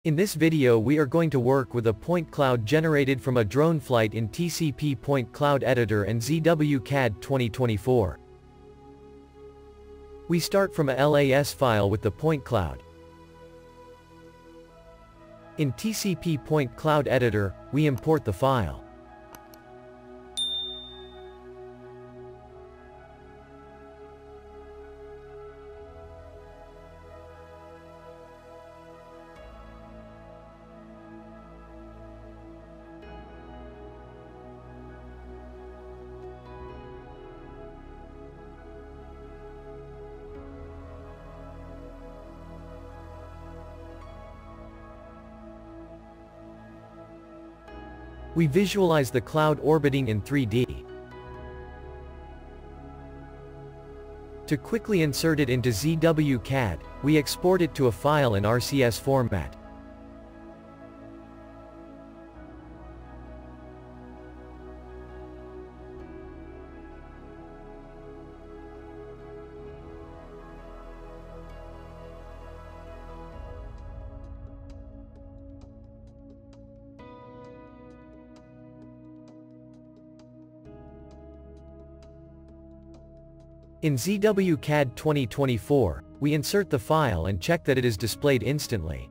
In this video we are going to work with a point cloud generated from a drone flight in Tcp PointCloud Editor and ZWCAD 2024. We start from a LAS file with the point cloud. In Tcp PointCloud Editor, we import the file. We visualize the cloud orbiting in 3D. To quickly insert it into ZWCAD, we export it to a file in RCS format. In ZWCAD 2024, we insert the file and check that it is displayed instantly.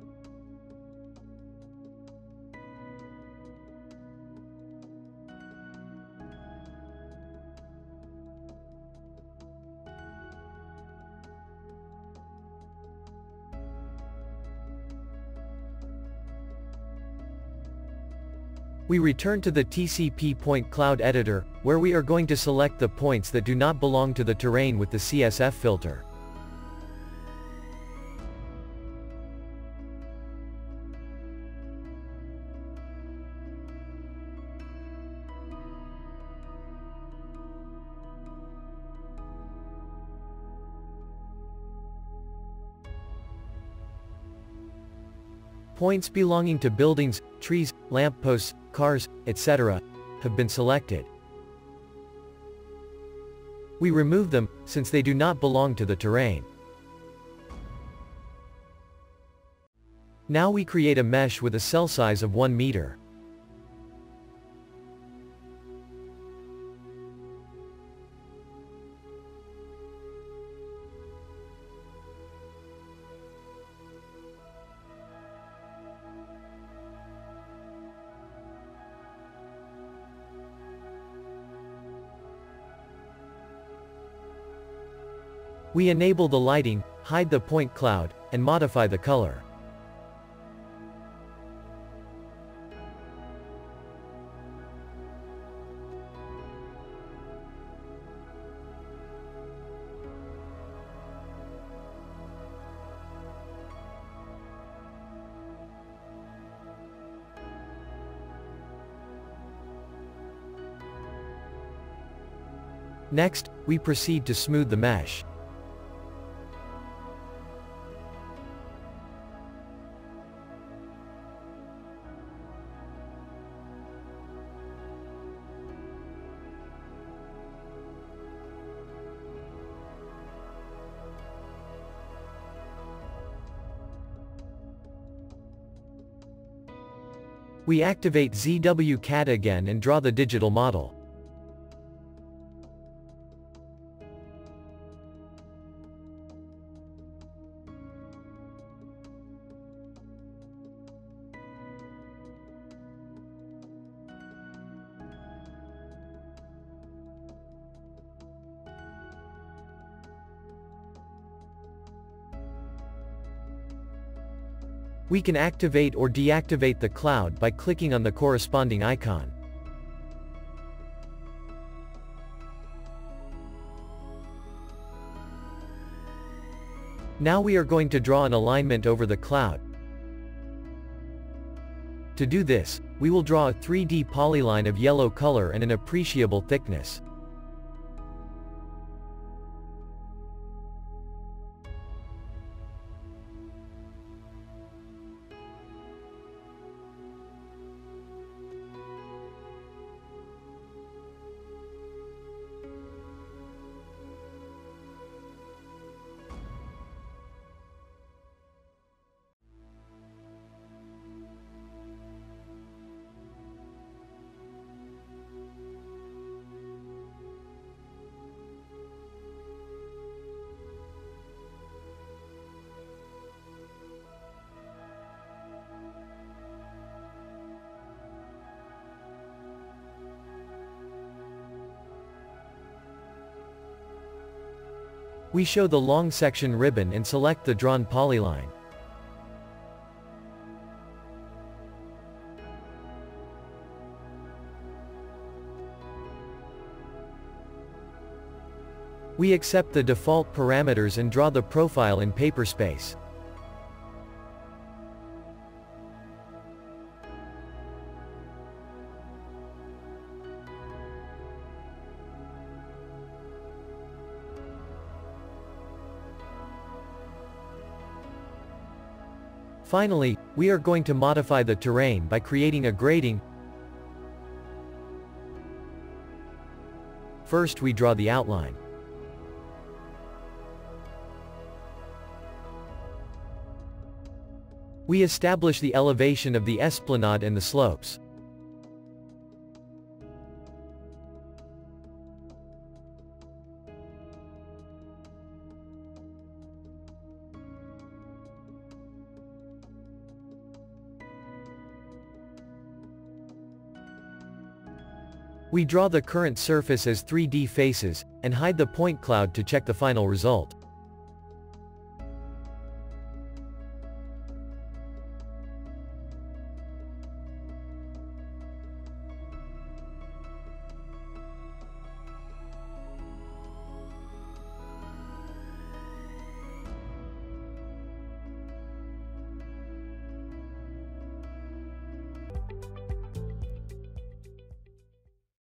We return to the Tcp PointCloud Editor, where we are going to select the points that do not belong to the terrain with the CSF filter. Points belonging to buildings, trees, lampposts, cars, etc., have been selected. We remove them, since they do not belong to the terrain. Now we create a mesh with a cell size of 1 meter. We enable the lighting, hide the point cloud, and modify the color. Next, we proceed to smooth the mesh. We activate ZWCAD again and draw the digital model. We can activate or deactivate the cloud by clicking on the corresponding icon. Now we are going to draw an alignment over the cloud. To do this, we will draw a 3D polyline of yellow color and an appreciable thickness. We show the long section ribbon and select the drawn polyline. We accept the default parameters and draw the profile in paper space. Finally, we are going to modify the terrain by creating a grading. First we draw the outline. We establish the elevation of the esplanade and the slopes. We draw the current surface as 3D faces, and hide the point cloud to check the final result.